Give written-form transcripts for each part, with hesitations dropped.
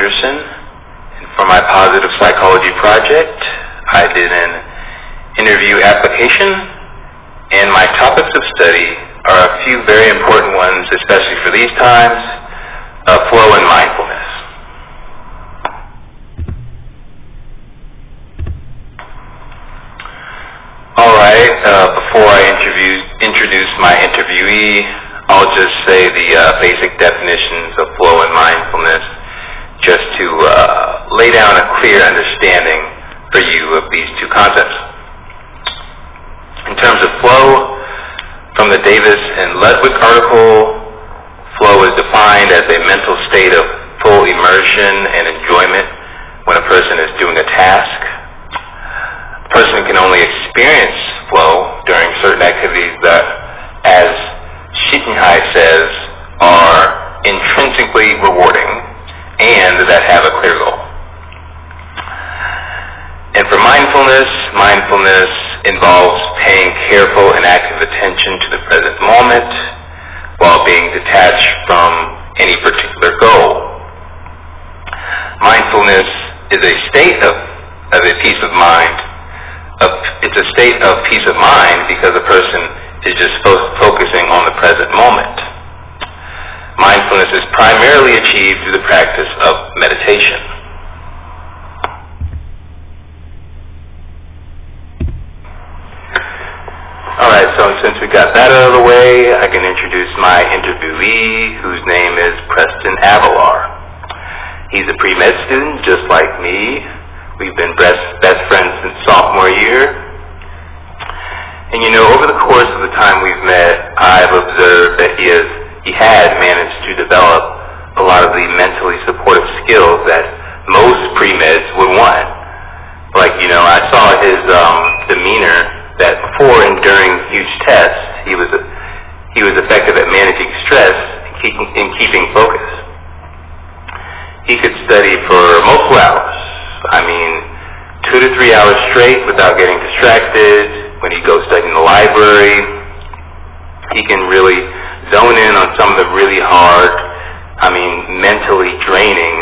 and for my positive psychology project, I did an interview application, and my topics of study are a few very important ones, especially for these times, flow and mindfulness. Alright, before I introduce my interviewee, I'll just say the basic definitions of flow and mindfulness, just to lay down a clear understanding for you of these two concepts. In terms of flow, from the Davis and Ludwig article, flow is defined as a mental state of full immersion and enjoyment when a person is doing a task. A person can only experience flow during certain activities that, as Shittenhai says, are intrinsically rewarding and that have a clear goal. And for mindfulness involves paying careful and active attention to the present moment while being detached from any particular goal. Mindfulness is a state of a peace of mind. It's a state of peace of mind because a person is just focusing on the present moment. Mindfulness is primarily achieved through the practice of meditation. Alright, so since we got that out of the way, I can introduce my interviewee, whose name is Preston Avalar. He's a pre-med student, just like me. We've been best friends since sophomore year. And you know, over the course of the time we've met, I've observed that he had managed to develop a lot of the mentally supportive skills that most pre-meds would want. Like, you know, I saw his demeanor that before and during huge tests, he was effective at managing stress and keeping focus. He could study for multiple hours. I mean, 2 to 3 hours straight without getting distracted. When he goes study in the library, he can really zone in on some of the really hard, mentally draining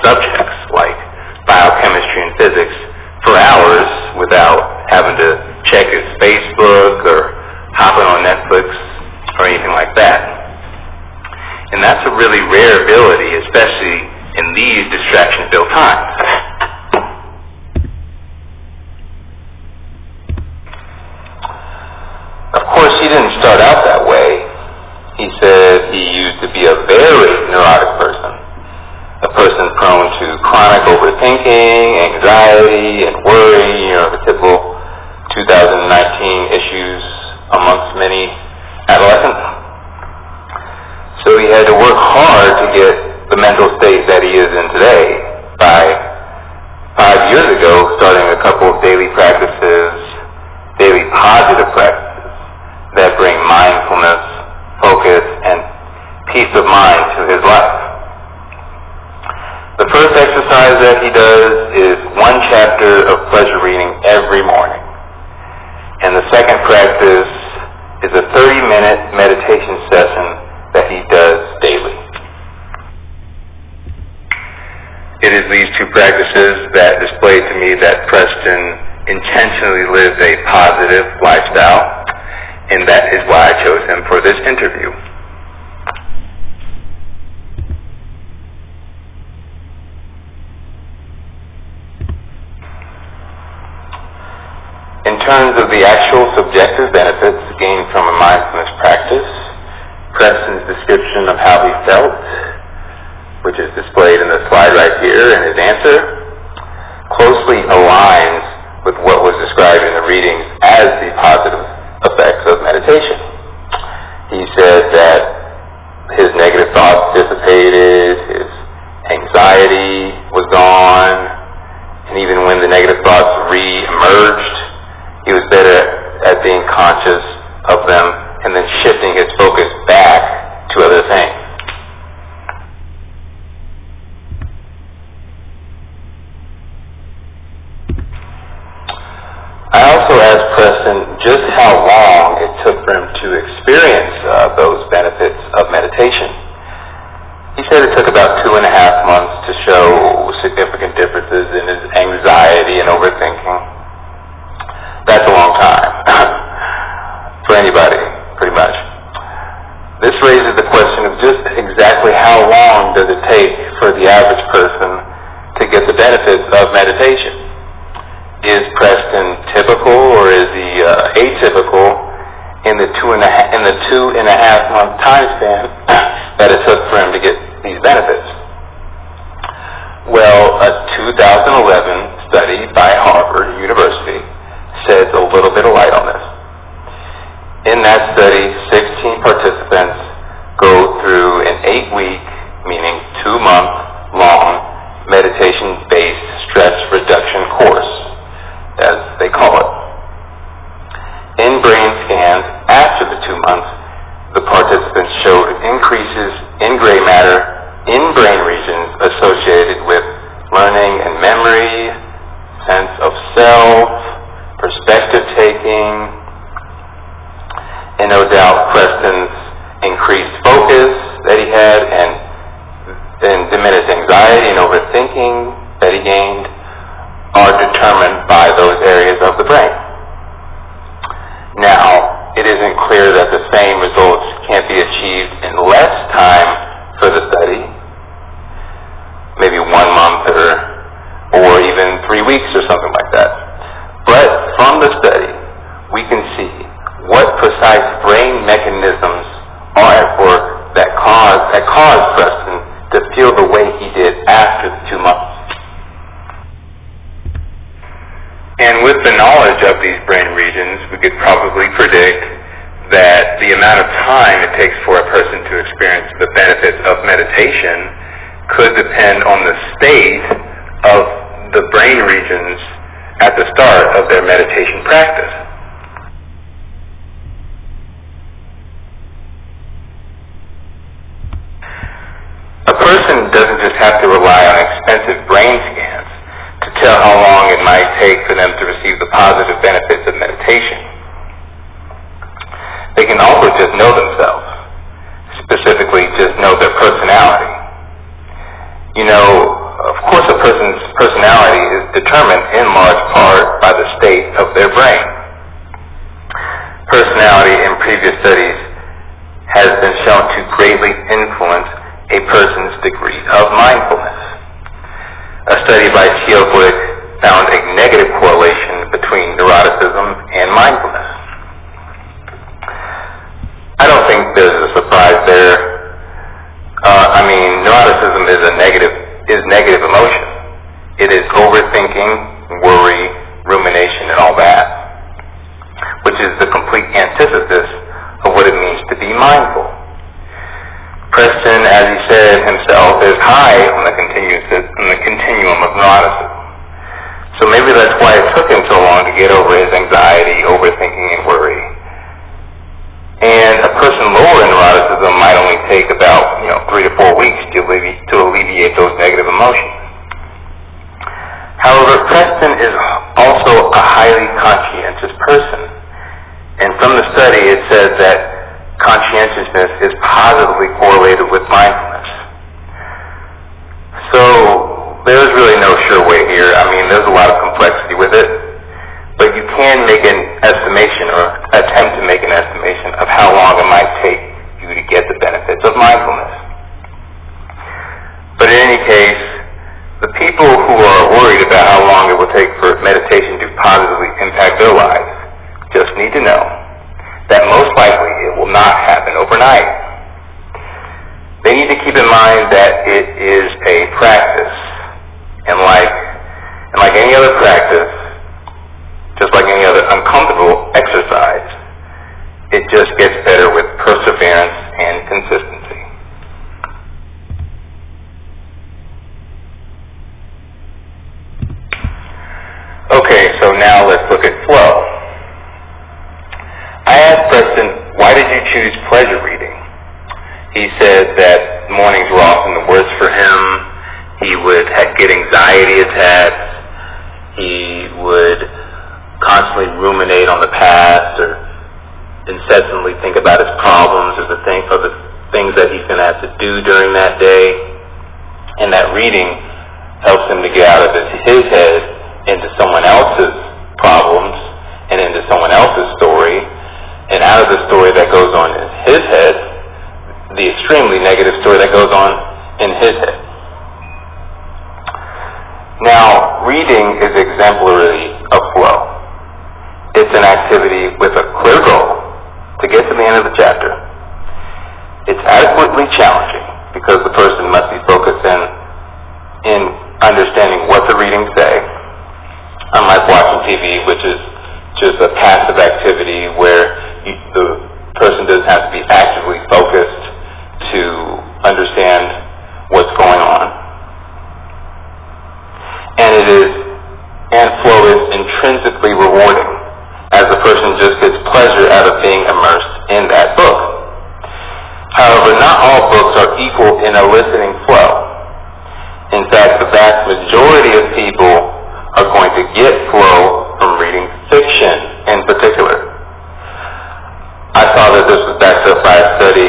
subjects like biochemistry and physics for hours without having to check his Facebook or hopping on Netflix or anything like that. And that's a really rare ability, especially in these distraction-filled times. Of course, he didn't start out that way. He said he used to be a very neurotic person, a person prone to chronic overthinking, anxiety, and worry, the typical 2019 issues amongst many adolescents. So he had to work hard to get the mental state that he is in today by 5 years ago starting a couple of daily positive practices that bring mindfulness, focus, and peace of mind to his life. The first exercise that he does is 1 chapter of pleasure reading every morning. And the second practice is a 30-minute meditation session that he does daily. It is these 2 practices that display to me that Preston intentionally lives a positive lifestyle, and that is why I chose him for this interview. In terms of the actual subjective benefits gained from a mindfulness practice, Preston's description of how he felt, which is displayed in the slide right here, and his answer, closely aligns with what was described in the readings as the positive effects of meditation. He said that his negative thoughts dissipated, his anxiety was gone, and even when the negative thoughts re-emerged, he was better at being conscious of them and then shifting his focus back to other things. I also asked Preston just how long it took for him to experience those benefits of meditation. He said it took about 2.5 months to show This raises the question of just exactly how long does it take for the average person to get the benefits of meditation. Is Preston typical, or is he atypical in the 2.5 month time span that it took for him to get these benefits? Well, a 2011 study by Harvard University sheds a little bit of light on this. In that study, 16 participants go through an 8-week, meaning 2-month-long, meditation-based stress reduction course, as they call it. In brain scans after the 2 months, the participants showed increases in gray matter in brain regions associated with learning and memory, sense of self, perspective taking, and no doubt Preston's increased focus that he had and diminished anxiety and overthinking that he gained are determined by those areas of the brain. Now, it isn't clear that the same results can't be achieved in less time for the study, maybe 1 month or even 3 weeks or something like that. But from the study, we can see what precise brain mechanisms are at work that caused Preston to feel the way he did after the 2 months. And with the knowledge of these brain regions, we could probably predict that the amount of time it takes for a person to experience the benefits of meditation could depend on the state of the brain regions at the start of their meditation practice. A person doesn't just have to rely on expensive brain scans to tell how long it might take for them to receive the positive benefits of meditation. They can also just know themselves, specifically just know their personality. You know, of course a person's personality is determined in large part by the state of their brain. Personality in previous studies has been shown to greatly influence a person's degree of mindfulness. A study by Glick found a negative correlation between neuroticism and mindfulness. I don't think there's a surprise there. Neuroticism is negative emotion. It is overthinking, worry, rumination, and all that, which is the complete antithesis of what it means to be mindful. Preston, as he said himself, is high on the continuum of neuroticism. So maybe that's why it took him so long to get over his anxiety, overthinking, and worry. And a person lower in neuroticism might only take about 3 to 4 weeks to alleviate those negative emotions. However, Preston is also a highly conscientious person. And from the study, it says that conscientiousness is positively correlated with mindfulness. So there's really no sure way here. There's a lot of complexity with it, but you can make an estimation or attempt to make an estimation of how long it might take you to get the benefits of mindfulness. But in any case, the people who are worried about how long it will take for meditation to positively impact their lives just need to know that most likely it will not happen overnight. They need to keep in mind that it is a practice, and like any other practice, just like any other uncomfortable exercise, it just gets better with perseverance and consistency. Okay, so now let's look at flow. I asked Preston, why did you choose pleasure reading? He said that mornings were often the worst for him. He would get anxiety attacks. He would constantly ruminate on the past or incessantly think about his problems or the things that he's going to have to do during that day. And that reading helps him to get out of his head into someone else's problems and into someone else's story, and out of the story that goes on in his head mentally challenging because the person must be focused in understanding what the readings say, unlike watching TV, which is just a passive activity where the person doesn't have to be actively focused to understand what's going on. And flow is intrinsically rewarding, as the person just gets pleasure out of being immersed in that book. However, not all books are equal in eliciting flow. In fact, the vast majority of people are going to get flow from reading fiction in particular. I saw that this was backed up by a study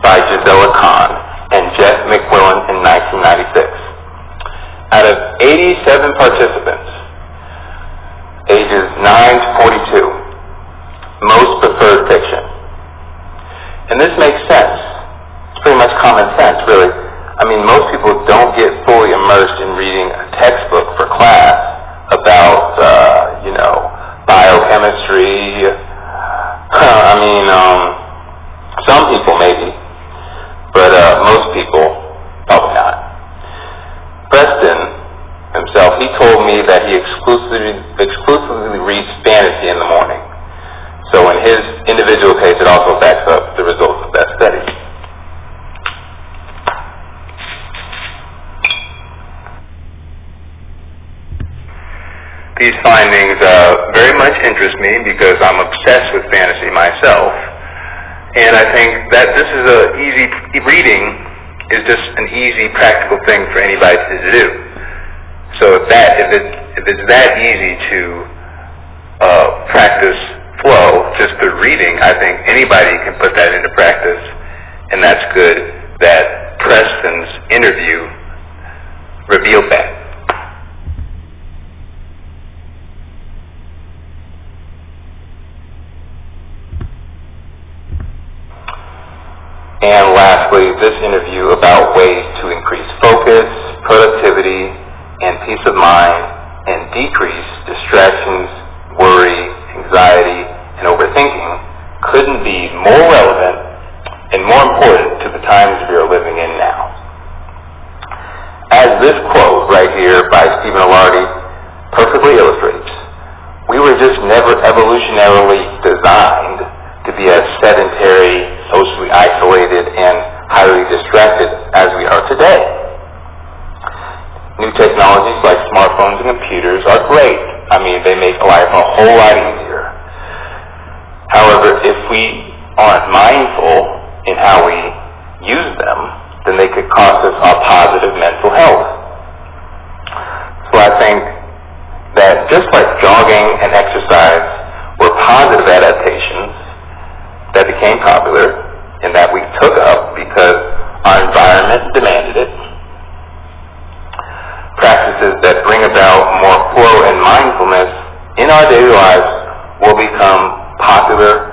by Gisela Kahn and Jeff McQuillan in 1996. Out of 87 participants, ages 9 to 42, most preferred fiction. And this makes sense. It's pretty much common sense, really. I mean, most people don't get fully immersed in reading a textbook for class about, biochemistry. Some people maybe, but most people probably not. Preston himself, he told me that he exclusively reads fantasy in the morning. So in his individual case, it also backs up the results of that study. These findings very much interest me because I'm obsessed with fantasy myself. And I think that this is reading is just an easy, practical thing for anybody to do. So if it's that easy to practice flow just through reading, I think anybody can put that into practice, and that's good that Preston's interview revealed that. And lastly, this interview about ways to increase focus, productivity, and peace of mind, and decrease distractions, worry, anxiety, and overthinking couldn't be more relevant and more important to the times we are living in now. As this quote right here by Stephen Alardi perfectly illustrates, we were just never evolutionarily designed to be as sedentary, socially isolated, and highly distracted as we are today. New technologies like smartphones and computers are great. I mean, they make life a whole lot easier. However, if we aren't mindful in how we use them, then they could cost us our positive mental health. So I think that just like jogging and exercise were positive adaptations that became popular and that we took up because our environment demanded it, practices that bring about more flow and mindfulness in our daily lives will become popular